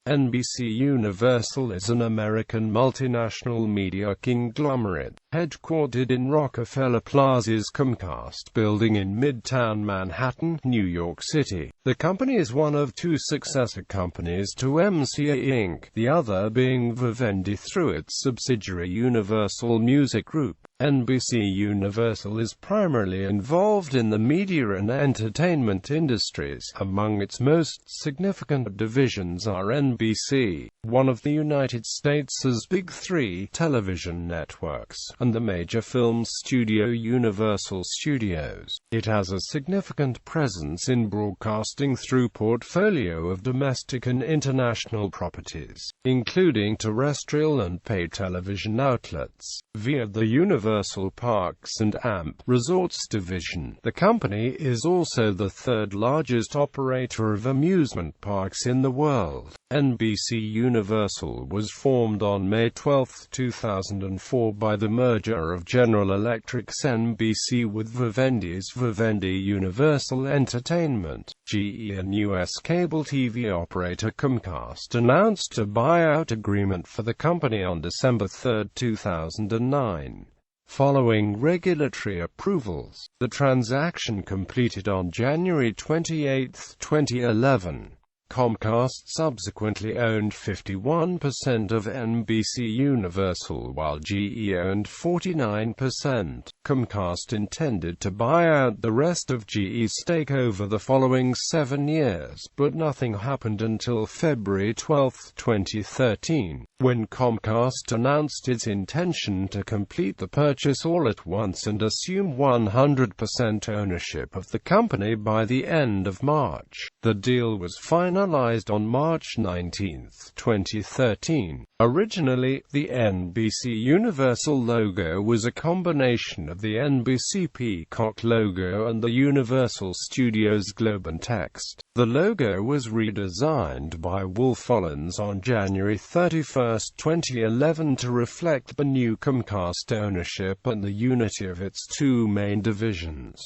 NBC Universal is an American multinational media conglomerate, headquartered in Rockefeller Plaza's Comcast building in Midtown Manhattan, New York City. The company is one of two successor companies to MCA Inc., the other being Vivendi through its subsidiary Universal Music Group. NBC Universal is primarily involved in the media and entertainment industries. Among its most significant divisions are NBC, one of the United States' big three television networks, and the major film studio Universal Studios. It has a significant presence in broadcasting through portfolio of domestic and international properties, including terrestrial and pay television outlets. Via the Universal Parks and AMP Resorts division, the company is also the third largest operator of amusement parks in the world. NBC Universal was formed on May 12, 2004 by the merger of General Electric's NBC with Vivendi's Vivendi Universal Entertainment. GE and U.S. cable TV operator Comcast announced a buyout agreement for the company on December 3, 2009. Following regulatory approvals, the transaction completed on January 28, 2011. Comcast subsequently owned 51% of NBC Universal while GE owned 49%. Comcast intended to buy out the rest of GE's stake over the following 7 years, but nothing happened until February 12, 2013, when Comcast announced its intention to complete the purchase all at once and assume 100% ownership of the company by the end of March. The deal was finalized on March 19, 2013. Originally, the NBC Universal logo was a combination of the NBC Peacock logo and the Universal Studios globe and text. The logo was redesigned by Wolf Olins on January 31, 2011 to reflect the new Comcast ownership and the unity of its two main divisions.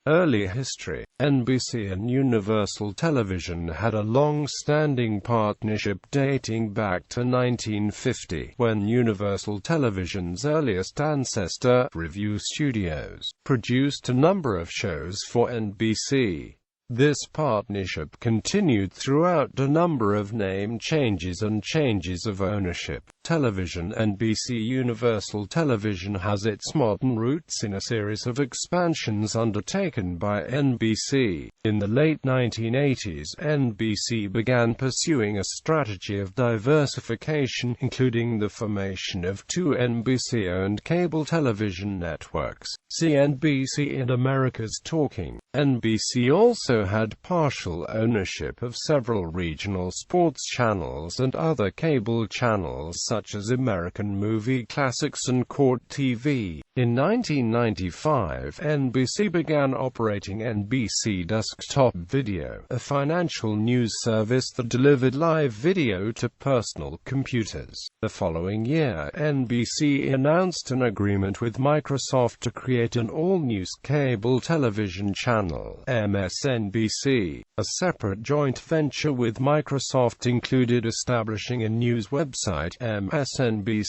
Early history. NBC and Universal Television had a long-standing partnership dating back to 1950, when Universal Television's earliest ancestor, Revue Studios, produced a number of shows for NBC. This partnership continued throughout a number of name changes and changes of ownership. Television. NBC Universal Television has its modern roots in a series of expansions undertaken by NBC. In the late 1980s, NBC began pursuing a strategy of diversification, including the formation of two NBC-owned cable television networks, CNBC and America's Talking. NBC also had partial ownership of several regional sports channels and other cable channels such as American Movie Classics and Court TV. In 1995, NBC began operating NBC Desktop Video, a financial news service that delivered live video to personal computers. The following year, NBC announced an agreement with Microsoft to create an all-news cable television channel, MSNBC. A separate joint venture with Microsoft included establishing a news website, MSNBC.com.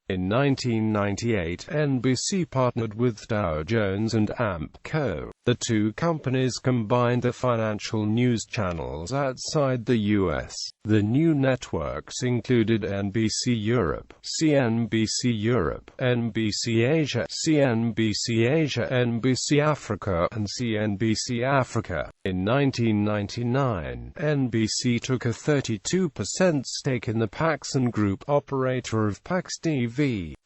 In 1998, NBC partnered with Dow Jones and AMP Co. The two companies combined the financial news channels outside the U.S. The new networks included NBC Europe, CNBC Europe, NBC Asia, CNBC Asia, NBC Africa, and CNBC Africa. In 1999, NBC took a 32% stake in the Paxson Group, operator of Pax TV.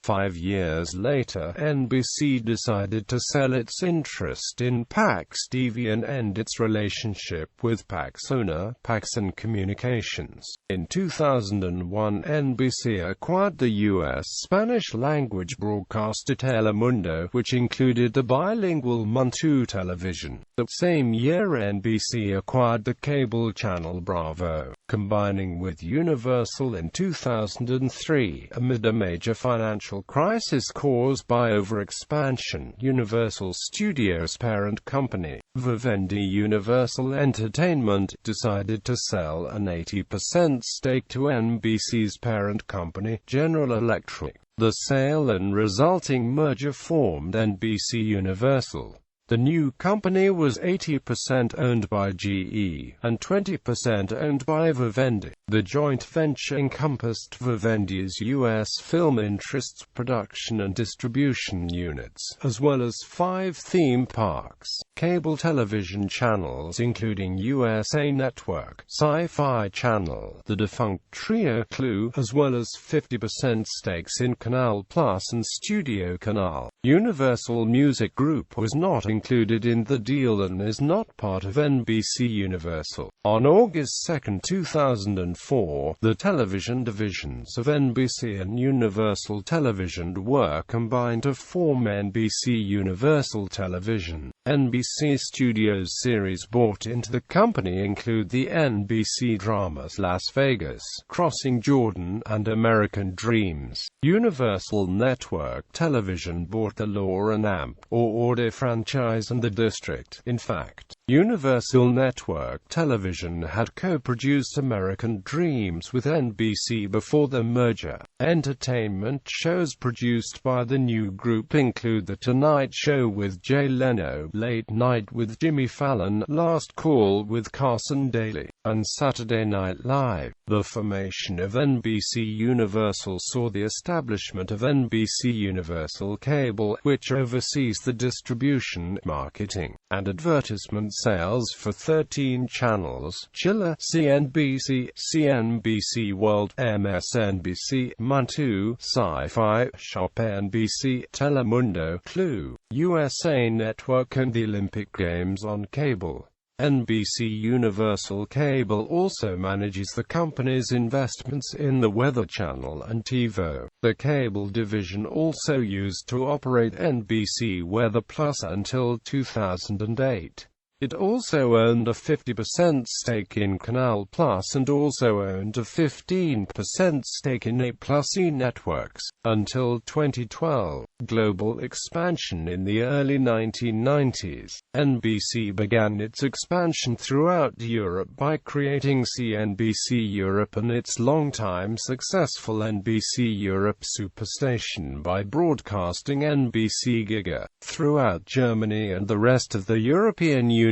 5 years later, NBC decided to sell its interest in Pax TV and end its relationship with Pax owner, Paxson Communications. In 2001, NBC acquired the U.S. Spanish-language broadcaster Telemundo, which included the bilingual Muntu television. The same year, NBC acquired the cable channel Bravo, combining with Universal in 2003. Amid a major financial crisis caused by overexpansion, Universal Studios' parent parent company, Vivendi Universal Entertainment, decided to sell an 80% stake to NBC's parent company, General Electric. The sale and resulting merger formed NBC Universal. The new company was 80% owned by GE, and 20% owned by Vivendi. The joint venture encompassed Vivendi's U.S. film interests, production and distribution units, as well as 5 theme parks, cable television channels including USA Network, Sci-Fi Channel, the defunct trio Clue, as well as 50% stakes in Canal Plus and Studio Canal. Universal Music Group was not included in the deal and is not part of NBC Universal. On August 2, 2004, the television divisions of NBC and Universal Television were combined to form NBC Universal Television. NBC Studios series bought into the company include the NBC dramas Las Vegas, Crossing Jordan, and American Dreams. Universal Network Television bought the Law and Amp, or Order franchise and The District. In fact, Universal Network Television had co-produced American Dreams with NBC before the merger. Entertainment shows produced by the new group include The Tonight Show with Jay Leno, Late Night with Jimmy Fallon, Last Call with Carson Daly, and Saturday Night Live. The formation of NBC Universal saw the establishment of NBC Universal Cable, which oversees the distribution, marketing, and advertisement sales for 13 channels: Chiller, CNBC, CNBC World, MSNBC, Mantu, Sci-Fi, Shop NBC, Telemundo, Clue, USA Network, and the Olympic Games on cable. NBC Universal Cable also manages the company's investments in the Weather Channel and TiVo. The cable division also used to operate NBC Weather Plus until 2008. It also owned a 50% stake in Canal Plus and also owned a 15% stake in A+E Networks, until 2012. Global expansion. In the early 1990s, NBC began its expansion throughout Europe by creating CNBC Europe and its longtime successful NBC Europe superstation by broadcasting NBC Giga throughout Germany and the rest of the European Union.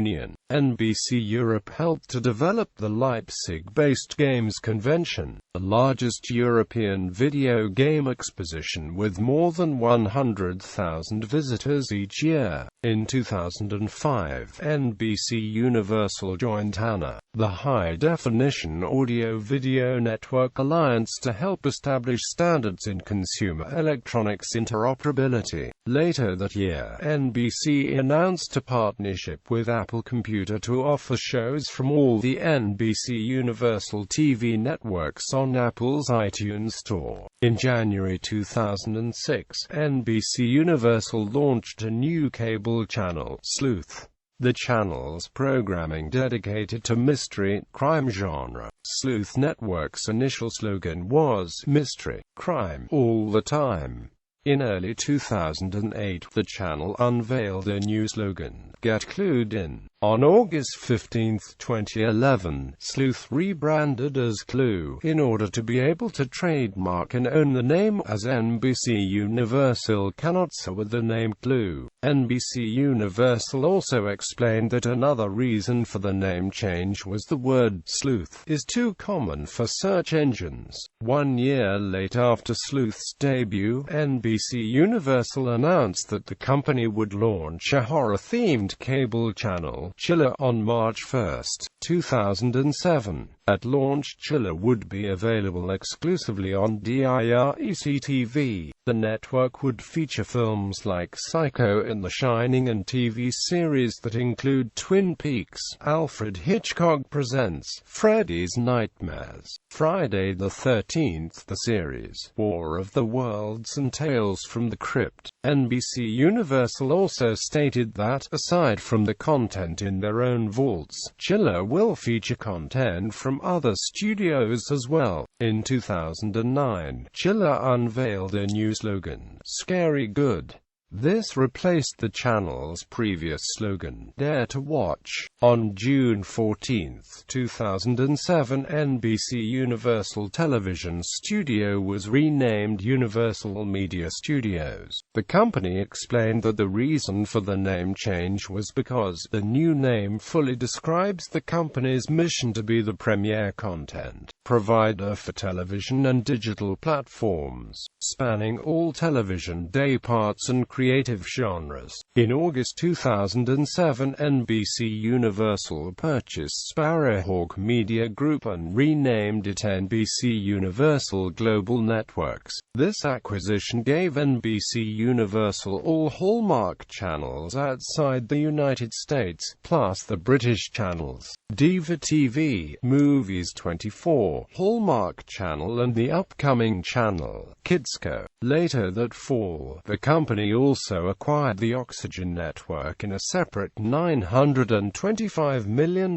NBC Europe helped to develop the Leipzig-based Games Convention, the largest European video game exposition with more than 100,000 visitors each year. In 2005, NBC Universal joined HANA, the High-Definition Audio-Video Network Alliance, to help establish standards in consumer electronics interoperability. Later that year, NBC announced a partnership with Apple Computer to offer shows from all the NBC Universal TV networks on Apple's iTunes Store. In January 2006, NBC Universal launched a new cable channel, Sleuth. The channel's programming dedicated to mystery, crime genre. Sleuth Network's initial slogan was, "Mystery, Crime, All the Time." In early 2008, the channel unveiled a new slogan, "Get Clued In." On August 15, 2011, Sleuth rebranded as Clue, in order to be able to trademark and own the name, as NBC Universal cannot sell with the name Clue. NBC Universal also explained that another reason for the name change was the word sleuth is too common for search engines. 1 year later, after Sleuth's debut, NBC Universal announced that the company would launch a horror-themed cable channel, Chiller, on March 1, 2007. At launch, Chiller would be available exclusively on DIRECTV. The network would feature films like Psycho and The Shining and TV series that include Twin Peaks, Alfred Hitchcock Presents, Freddy's Nightmares, Friday the 13th, the series, War of the Worlds, and Tales from the Crypt. NBC Universal also stated that, aside from the content in their own vaults, Chiller will feature content from other studios as well. In 2009, Chiller unveiled a new slogan, "Scary Good." This replaced the channel's previous slogan, Dare to Watch. On June 14, 2007, NBC Universal Television Studio was renamed Universal Media Studios. The company explained that the reason for the name change was because the new name fully describes the company's mission to be the premier content provider for television and digital platforms, spanning all television dayparts and creative genres. In August 2007, NBC Universal purchased Sparrowhawk Media Group and renamed it NBC Universal Global Networks. This acquisition gave NBC Universal all Hallmark channels outside the United States, plus the British channels, Diva TV, Movies 24, Hallmark Channel and the upcoming channel, Kidsco. Later that fall, the company also acquired the Oxygen Network in a separate $925 million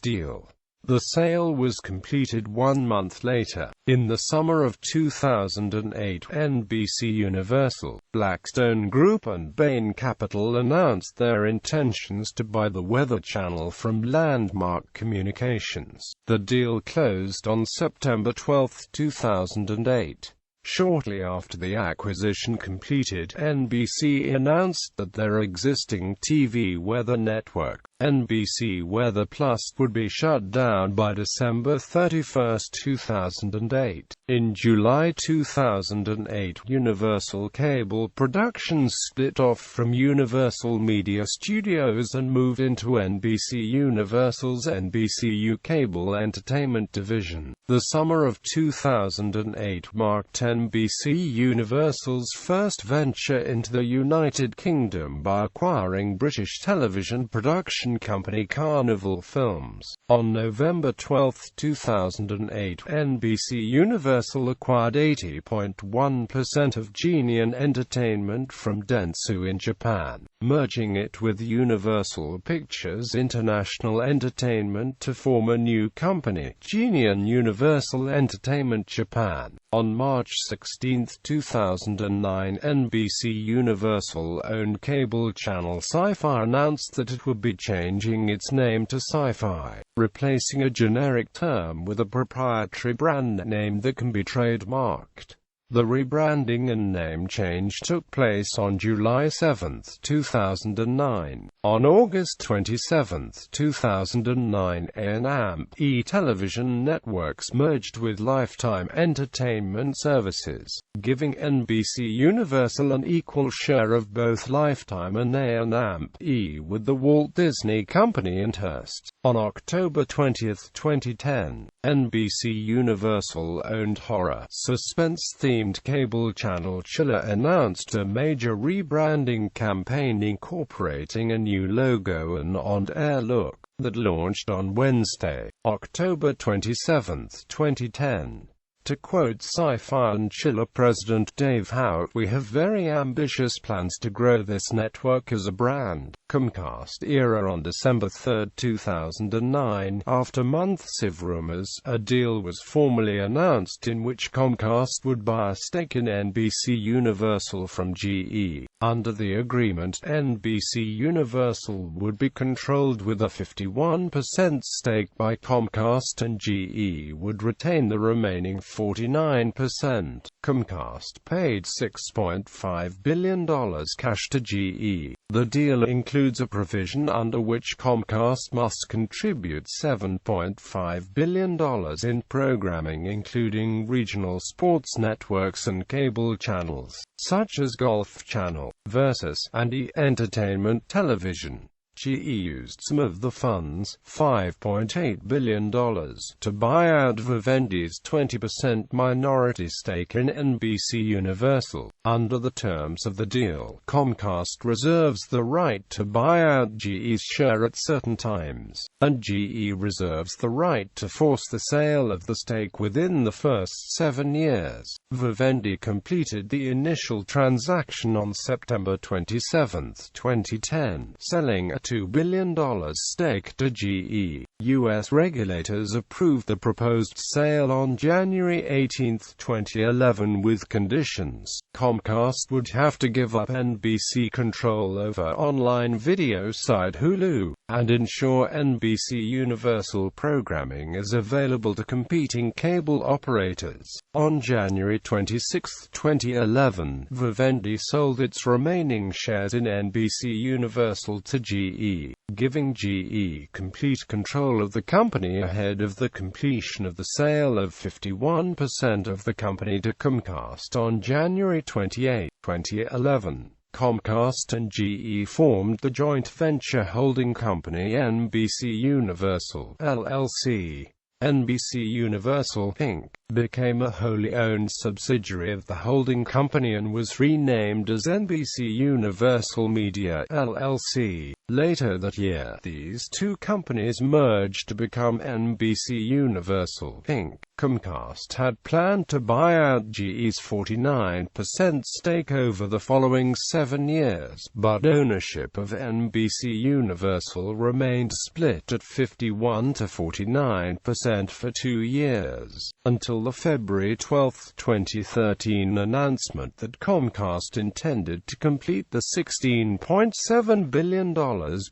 deal. The sale was completed 1 month later. In the summer of 2008, NBC Universal, Blackstone Group and Bain Capital announced their intentions to buy the Weather Channel from Landmark Communications. The deal closed on September 12, 2008. Shortly after the acquisition completed, NBC announced that their existing TV weather network, NBC Weather Plus, would be shut down by December 31, 2008. In July 2008, Universal Cable Productions split off from Universal Media Studios and moved into NBC Universal's NBCU Cable Entertainment division. The summer of 2008 marked NBC Universal's first venture into the United Kingdom by acquiring British television production company Carnival Films. On November 12, 2008, NBC Universal acquired 80.1% of Genion Entertainment from Dentsu in Japan, merging it with Universal Pictures International Entertainment to form a new company, Genion Universal Entertainment Japan. On March 16, 2009, NBC Universal-owned cable channel Sci-Fi announced that it would be changing its name to Sci-Fi, replacing a generic term with a proprietary brand name that can be trademarked. The rebranding and name change took place on July 7, 2009. On August 27, 2009, A&E television networks merged with Lifetime Entertainment Services, giving NBC Universal an equal share of both Lifetime and A&E with the Walt Disney Company and Hearst. On October 20, 2010, NBC Universal-owned horror, suspense-themed cable channel Chiller announced a major rebranding campaign incorporating a new logo and on-air look that launched on Wednesday, October 27, 2010. To quote Sci-Fi and Chiller president Dave Howitt, "We have very ambitious plans to grow this network as a brand." Comcast era. On December 3, 2009, after months of rumors, a deal was formally announced in which Comcast would buy a stake in NBC Universal from GE. Under the agreement, NBC Universal would be controlled with a 51% stake by Comcast and GE would retain the remaining 49%. Comcast paid $6.5 billion cash to GE. The deal includes a provision under which Comcast must contribute $7.5 billion in programming including regional sports networks and cable channels, such as Golf Channel, Versus, and E! Entertainment Television. GE used some of the funds, $5.8 billion, to buy out Vivendi's 20% minority stake in NBC Universal. Under the terms of the deal, Comcast reserves the right to buy out GE's share at certain times, and GE reserves the right to force the sale of the stake within the first 7 years. Vivendi completed the initial transaction on September 27, 2010, selling a $2 billion stake to GE. U.S. regulators approved the proposed sale on January 18, 2011 with conditions. Comcast would have to give up NBC control over online video site Hulu, and ensure NBC Universal programming is available to competing cable operators. On January 26, 2011, Vivendi sold its remaining shares in NBC Universal to GE, giving GE complete control of the company ahead of the completion of the sale of 51% of the company to Comcast on January 28, 2011. Comcast and GE formed the joint venture holding company NBC Universal, LLC. NBC Universal, Inc. became a wholly owned subsidiary of the holding company and was renamed as NBC Universal Media, LLC. Later that year, these two companies merged to become NBC Universal, Inc. Comcast had planned to buy out GE's 49% stake over the following 7 years, but ownership of NBC Universal remained split at 51 to 49% for 2 years, until the February 12, 2013 announcement that Comcast intended to complete the $16.7 billion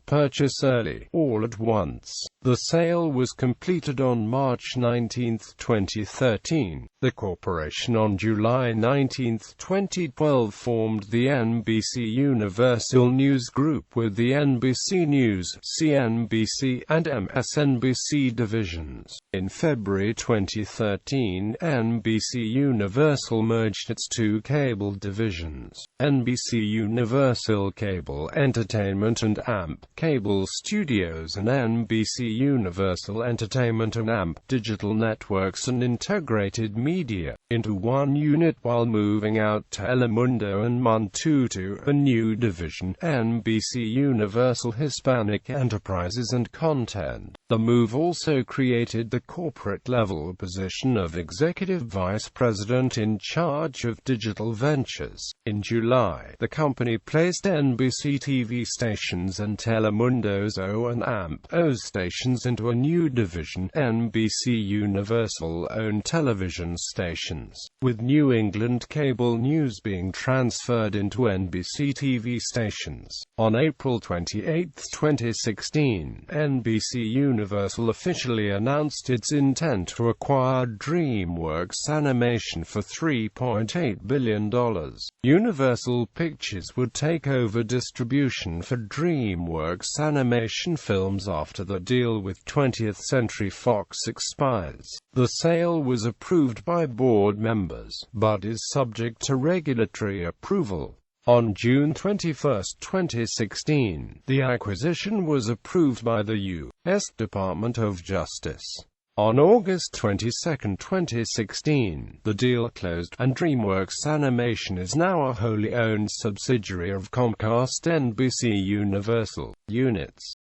purchase early, all at once. The sale was completed on March 19, 2013. The corporation on July 19, 2012 formed the NBC Universal News Group with the NBC News, CNBC, and MSNBC divisions. In February 2013, NBC Universal merged its two cable divisions, NBC Universal Cable Entertainment and AMP Cable Studios, and NBC Universal Entertainment and AMP Digital Networks and Integrated Media, into one unit while moving out Telemundo and Montu to a new division, NBC Universal Hispanic Enterprises and Content. The move also created the corporate-level position of Executive Vice President in charge of digital ventures. In July, the company placed NBC TV stations and Telemundo's O and AMP-O stations into a new division, NBC Universal-owned television stations, with New England Cable News being transferred into NBC TV stations. On April 28, 2016, NBC Universal officially announced its intent to acquire DreamWorks Animation for $3.8 billion. Universal Pictures would take over distribution for DreamWorks Animation films after the deal with 20th Century Fox expires. The sale was approved by board members, but is subject to regulatory approval. On June 21, 2016, the acquisition was approved by the U.S. Department of Justice. On August 22, 2016, the deal closed, and DreamWorks Animation is now a wholly owned subsidiary of Comcast NBC Universal units.